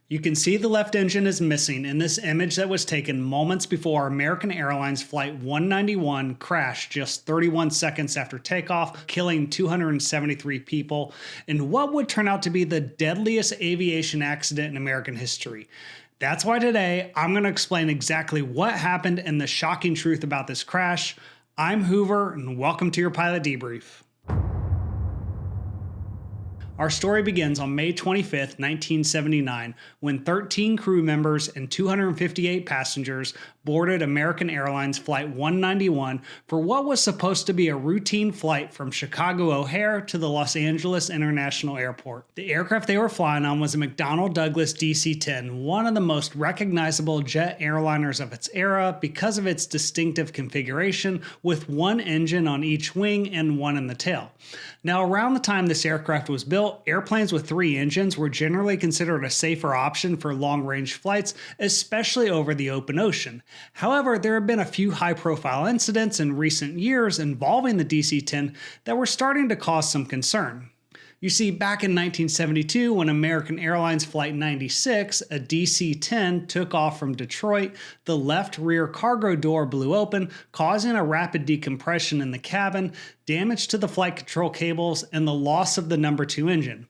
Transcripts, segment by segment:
You can see the left engine is missing in this image that was taken moments before American Airlines Flight 191 crashed just 31 seconds after takeoff, killing 273 people in what would turn out to be the deadliest aviation accident in American history. That's why today I'm going to explain exactly what happened and the shocking truth about this crash. I'm Hoover and welcome to your pilot debrief. Our story begins on May 25, 1979, when 13 crew members and 258 passengers boarded American Airlines Flight 191 for what was supposed to be a routine flight from Chicago O'Hare to the Los Angeles International Airport. The aircraft they were flying on was a McDonnell Douglas DC-10, one of the most recognizable jet airliners of its era because of its distinctive configuration with one engine on each wing and one in the tail. Now, around the time this aircraft was built, airplanes with 3 engines were generally considered a safer option for long-range flights, especially over the open ocean. However, there have been a few high-profile incidents in recent years involving the DC-10 that were starting to cause some concern. You see, back in 1972, when American Airlines Flight 96, a DC-10, took off from Detroit, the left rear cargo door blew open, causing a rapid decompression in the cabin, damage to the flight control cables, and the loss of the number 2 engine.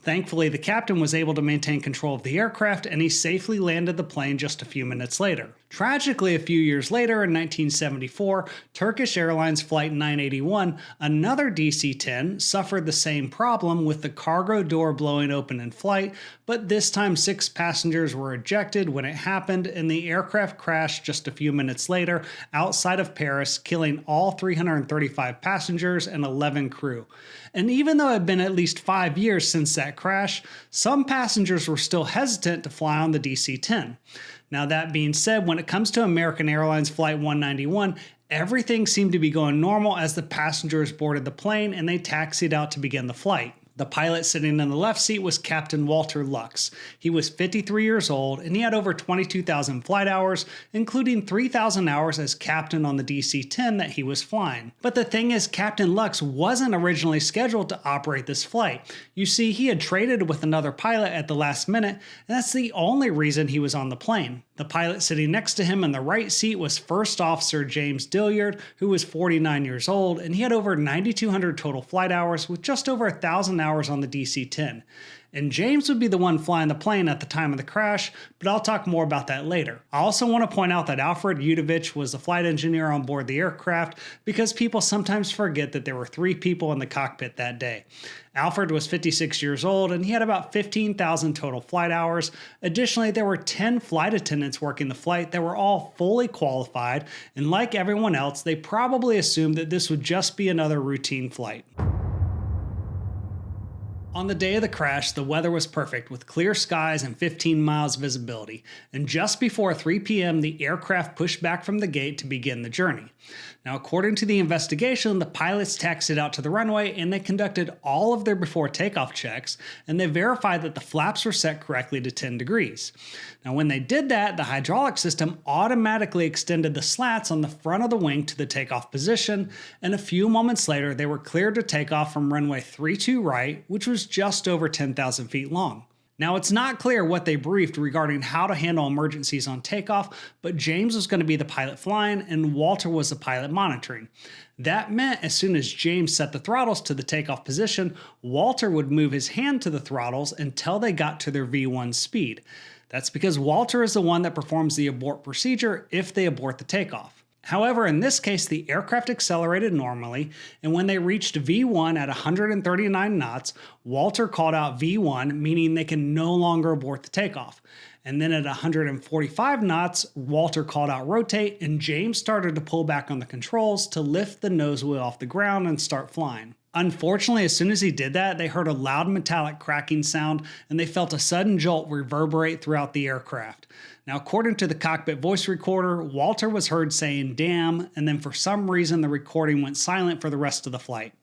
Thankfully, the captain was able to maintain control of the aircraft and he safely landed the plane just a few minutes later. Tragically, a few years later in 1974, Turkish Airlines Flight 981, another DC-10, suffered the same problem with the cargo door blowing open in flight, but this time 6 passengers were ejected when it happened and the aircraft crashed just a few minutes later outside of Paris, killing all 335 passengers and 11 crew. And even though it had been at least 5 years since that crash, some passengers were still hesitant to fly on the DC-10. Now, that being said, when it comes to American Airlines Flight 191, everything seemed to be going normal as the passengers boarded the plane and they taxied out to begin the flight. The pilot sitting in the left seat was Captain Walter Lux. He was 53 years old and he had over 22,000 flight hours, including 3,000 hours as captain on the DC-10 that he was flying. But the thing is, Captain Lux wasn't originally scheduled to operate this flight. You see, he had traded with another pilot at the last minute, and that's the only reason he was on the plane. The pilot sitting next to him in the right seat was First Officer James Dilliard, who was 49 years old, and he had over 9,200 total flight hours with just over 1,000 hours on the DC-10. And James would be the one flying the plane at the time of the crash, but I'll talk more about that later. I also want to point out that Alfred Udovich was the flight engineer on board the aircraft because people sometimes forget that there were 3 people in the cockpit that day. Alfred was 56 years old and he had about 15,000 total flight hours. Additionally, there were 10 flight attendants working the flight that were all fully qualified, and like everyone else, they probably assumed that this would just be another routine flight. On the day of the crash, the weather was perfect with clear skies and 15 miles visibility, and just before 3 p.m. the aircraft pushed back from the gate to begin the journey. Now, according to the investigation, the pilots taxied out to the runway and they conducted all of their before takeoff checks and they verified that the flaps were set correctly to 10 degrees. Now, when they did that, the hydraulic system automatically extended the slats on the front of the wing to the takeoff position, and a few moments later they were cleared to take off from runway 32 right, which was just over 10,000 feet long. Now, it's not clear what they briefed regarding how to handle emergencies on takeoff, but James was going to be the pilot flying and Walter was the pilot monitoring. That meant as soon as James set the throttles to the takeoff position, Walter would move his hand to the throttles until they got to their V1 speed. That's because Walter is the one that performs the abort procedure if they abort the takeoff. However, in this case, the aircraft accelerated normally, and when they reached V1 at 139 knots, Walter called out V1, meaning they can no longer abort the takeoff. And then at 145 knots, Walter called out rotate, and James started to pull back on the controls to lift the nose wheel off the ground and start flying. Unfortunately, as soon as he did that, they heard a loud metallic cracking sound and they felt a sudden jolt reverberate throughout the aircraft. Now, according to the cockpit voice recorder, Walter was heard saying "damn," and then for some reason the recording went silent for the rest of the flight.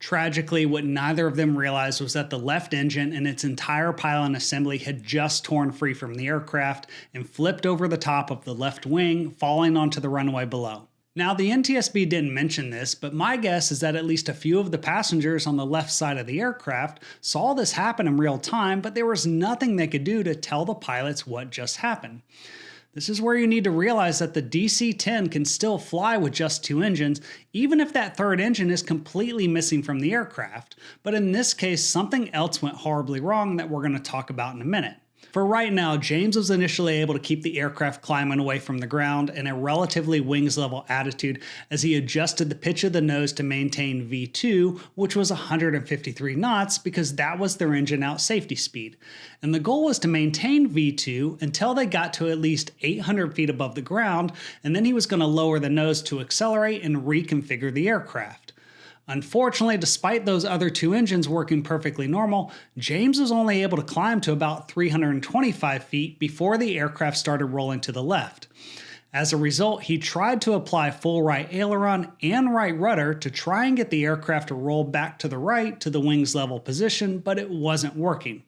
Tragically, what neither of them realized was that the left engine and its entire pylon assembly had just torn free from the aircraft and flipped over the top of the left wing, falling onto the runway below. Now, the NTSB didn't mention this, but my guess is that at least a few of the passengers on the left side of the aircraft saw this happen in real time, but there was nothing they could do to tell the pilots what just happened. This is where you need to realize that the DC-10 can still fly with just two engines, even if that third engine is completely missing from the aircraft. But in this case, something else went horribly wrong that we're going to talk about in a minute. For right now, James was initially able to keep the aircraft climbing away from the ground in a relatively wings level attitude as he adjusted the pitch of the nose to maintain V2, which was 153 knots because that was their engine out safety speed. And the goal was to maintain V2 until they got to at least 800 feet above the ground, and then he was going to lower the nose to accelerate and reconfigure the aircraft. Unfortunately, despite those other two engines working perfectly normal, James was only able to climb to about 325 feet before the aircraft started rolling to the left. As a result, he tried to apply full right aileron and right rudder to try and get the aircraft to roll back to the right to the wings level position, but it wasn't working.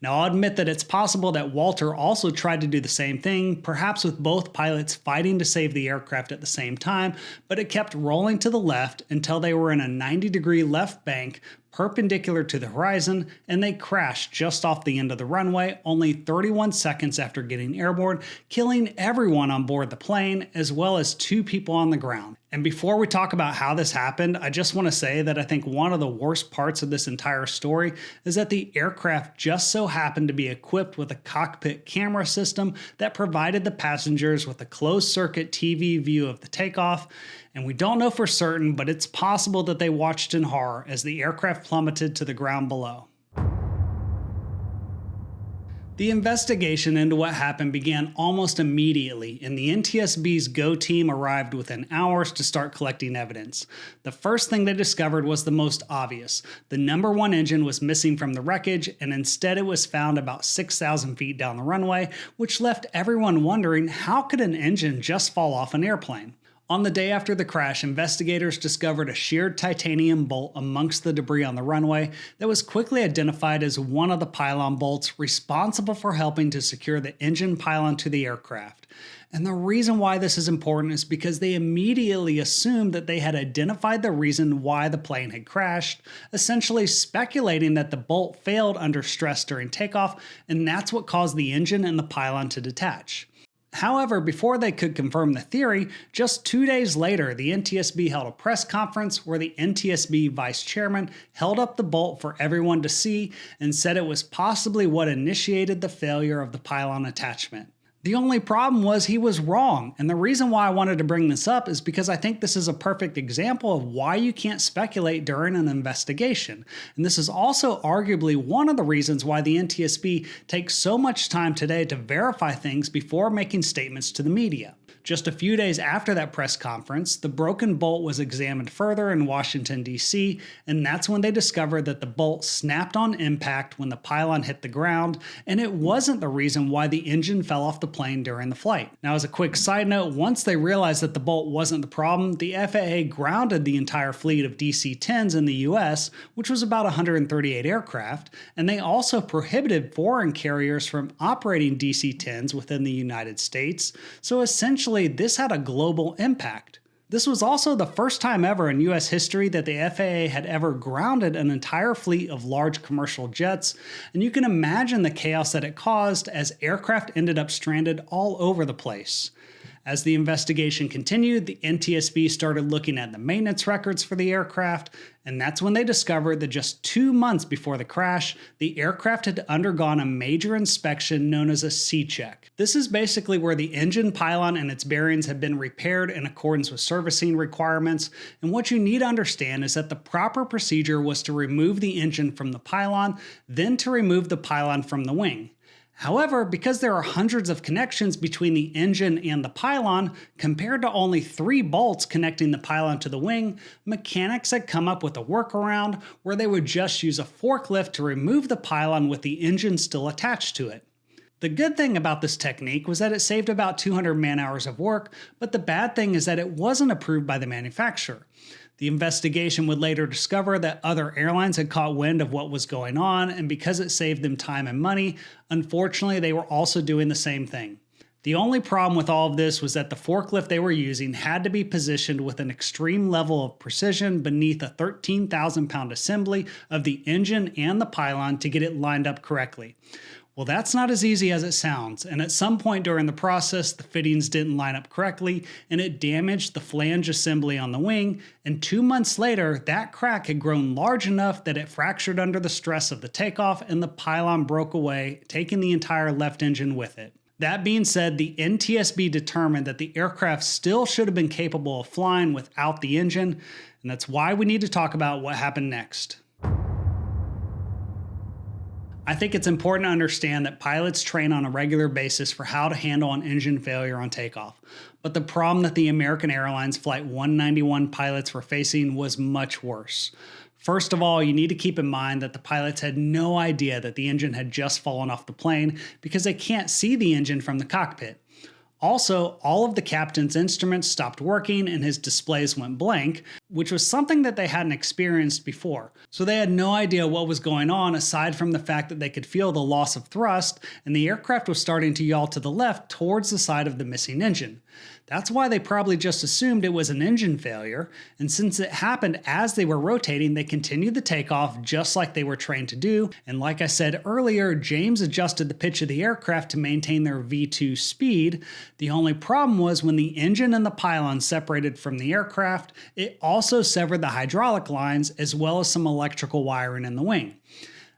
Now, I'll admit that it's possible that Walter also tried to do the same thing, perhaps with both pilots fighting to save the aircraft at the same time, but it kept rolling to the left until they were in a 90-degree left bank, perpendicular to the horizon, and they crashed just off the end of the runway only 31 seconds after getting airborne, killing everyone on board the plane, as well as two people on the ground. And before we talk about how this happened, I just want to say that I think one of the worst parts of this entire story is that the aircraft just so happened to be equipped with a cockpit camera system that provided the passengers with a closed-circuit TV view of the takeoff. And we don't know for certain, but it's possible that they watched in horror as the aircraft plummeted to the ground below. The investigation into what happened began almost immediately, and the NTSB's GO team arrived within hours to start collecting evidence. The first thing they discovered was the most obvious. The number one engine was missing from the wreckage, and instead it was found about 6,000 feet down the runway, which left everyone wondering how could an engine just fall off an airplane? On the day after the crash, investigators discovered a sheared titanium bolt amongst the debris on the runway that was quickly identified as one of the pylon bolts responsible for helping to secure the engine pylon to the aircraft. And the reason why this is important is because they immediately assumed that they had identified the reason why the plane had crashed, essentially speculating that the bolt failed under stress during takeoff, and that's what caused the engine and the pylon to detach. However, before they could confirm the theory, just 2 days later, the NTSB held a press conference where the NTSB vice chairman held up the bolt for everyone to see and said it was possibly what initiated the failure of the pylon attachment. The only problem was he was wrong, and the reason why I wanted to bring this up is because I think this is a perfect example of why you can't speculate during an investigation. And this is also arguably one of the reasons why the NTSB takes so much time today to verify things before making statements to the media. Just a few days after that press conference, the broken bolt was examined further in Washington, D.C., and that's when they discovered that the bolt snapped on impact when the pylon hit the ground, and it wasn't the reason why the engine fell off the plane during the flight. Now, as a quick side note, once they realized that the bolt wasn't the problem, the FAA grounded the entire fleet of DC-10s in the U.S., which was about 138 aircraft, and they also prohibited foreign carriers from operating DC-10s within the United States, so essentially this had a global impact. This was also the first time ever in U.S. history that the FAA had ever grounded an entire fleet of large commercial jets, and you can imagine the chaos that it caused as aircraft ended up stranded all over the place. As the investigation continued, the NTSB started looking at the maintenance records for the aircraft, and that's when they discovered that just 2 months before the crash, the aircraft had undergone a major inspection known as a C-check. This is basically where the engine pylon and its bearings had been repaired in accordance with servicing requirements, and what you need to understand is that the proper procedure was to remove the engine from the pylon, then to remove the pylon from the wing. However, because there are hundreds of connections between the engine and the pylon, compared to only 3 bolts connecting the pylon to the wing, mechanics had come up with a workaround where they would just use a forklift to remove the pylon with the engine still attached to it. The good thing about this technique was that it saved about 200 man-hours of work, but the bad thing is that it wasn't approved by the manufacturer. The investigation would later discover that other airlines had caught wind of what was going on, and because it saved them time and money, unfortunately they were also doing the same thing. The only problem with all of this was that the forklift they were using had to be positioned with an extreme level of precision beneath a 13,000-pound assembly of the engine and the pylon to get it lined up correctly. Well, that's not as easy as it sounds, and at some point during the process, the fittings didn't line up correctly, and it damaged the flange assembly on the wing, and 2 months later, that crack had grown large enough that it fractured under the stress of the takeoff, and the pylon broke away, taking the entire left engine with it. That being said, the NTSB determined that the aircraft still should have been capable of flying without the engine, and that's why we need to talk about what happened next. I think it's important to understand that pilots train on a regular basis for how to handle an engine failure on takeoff. But the problem that the American Airlines Flight 191 pilots were facing was much worse. First of all, you need to keep in mind that the pilots had no idea that the engine had just fallen off the plane because they can't see the engine from the cockpit. Also, all of the captain's instruments stopped working and his displays went blank, which was something that they hadn't experienced before. So they had no idea what was going on aside from the fact that they could feel the loss of thrust and the aircraft was starting to yaw to the left towards the side of the missing engine. That's why they probably just assumed it was an engine failure, and since it happened as they were rotating, they continued the takeoff just like they were trained to do, and like I said earlier, James adjusted the pitch of the aircraft to maintain their V2 speed. The only problem was when the engine and the pylon separated from the aircraft, it also severed the hydraulic lines as well as some electrical wiring in the wing.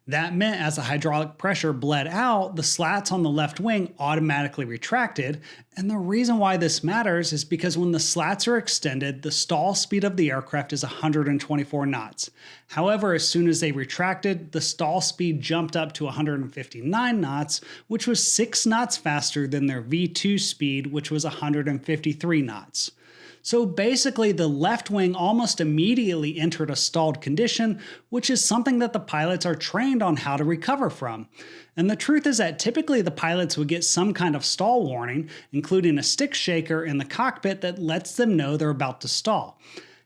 That meant as the hydraulic pressure bled out, the slats on the left wing automatically retracted, and the reason why this matters is because when the slats are extended, the stall speed of the aircraft is 124 knots. However, as soon as they retracted, the stall speed jumped up to 159 knots, which was 6 knots faster than their V2 speed, which was 153 knots. So basically, the left wing almost immediately entered a stalled condition, which is something that the pilots are trained on how to recover from. And the truth is that typically the pilots would get some kind of stall warning, including a stick shaker in the cockpit that lets them know they're about to stall.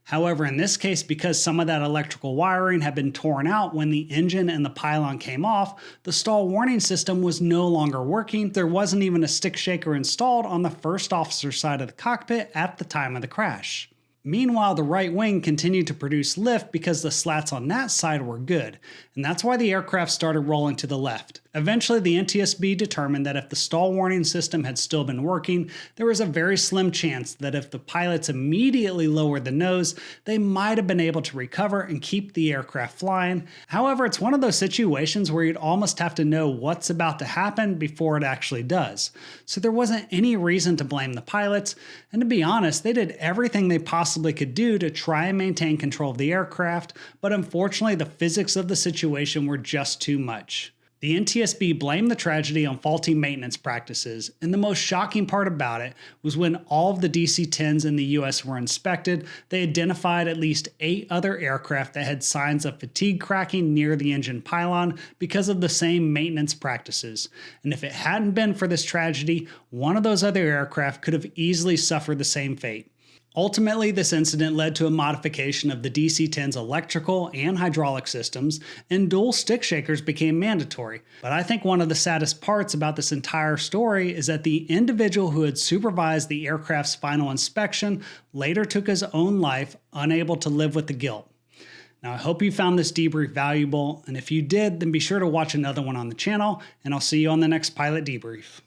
However, in this case, because some of that electrical wiring had been torn out when the engine and the pylon came off, the stall warning system was no longer working. There wasn't even a stick shaker installed on the first officer's side of the cockpit at the time of the crash. Meanwhile, the right wing continued to produce lift because the slats on that side were good, and that's why the aircraft started rolling to the left. Eventually, the NTSB determined that if the stall warning system had still been working, there was a very slim chance that if the pilots immediately lowered the nose, they might have been able to recover and keep the aircraft flying. However, it's one of those situations where you'd almost have to know what's about to happen before it actually does. So there wasn't any reason to blame the pilots, and to be honest, they did everything they possibly could do to try and maintain control of the aircraft, but unfortunately the physics of the situation were just too much. The NTSB blamed the tragedy on faulty maintenance practices, and the most shocking part about it was when all of the DC-10s in the US were inspected, they identified at least 8 other aircraft that had signs of fatigue cracking near the engine pylon because of the same maintenance practices. And if it hadn't been for this tragedy, one of those other aircraft could have easily suffered the same fate. Ultimately, this incident led to a modification of the DC-10's electrical and hydraulic systems, and dual stick shakers became mandatory. But I think one of the saddest parts about this entire story is that the individual who had supervised the aircraft's final inspection later took his own life, unable to live with the guilt. Now, I hope you found this debrief valuable, and if you did, then be sure to watch another one on the channel, and I'll see you on the next Pilot Debrief.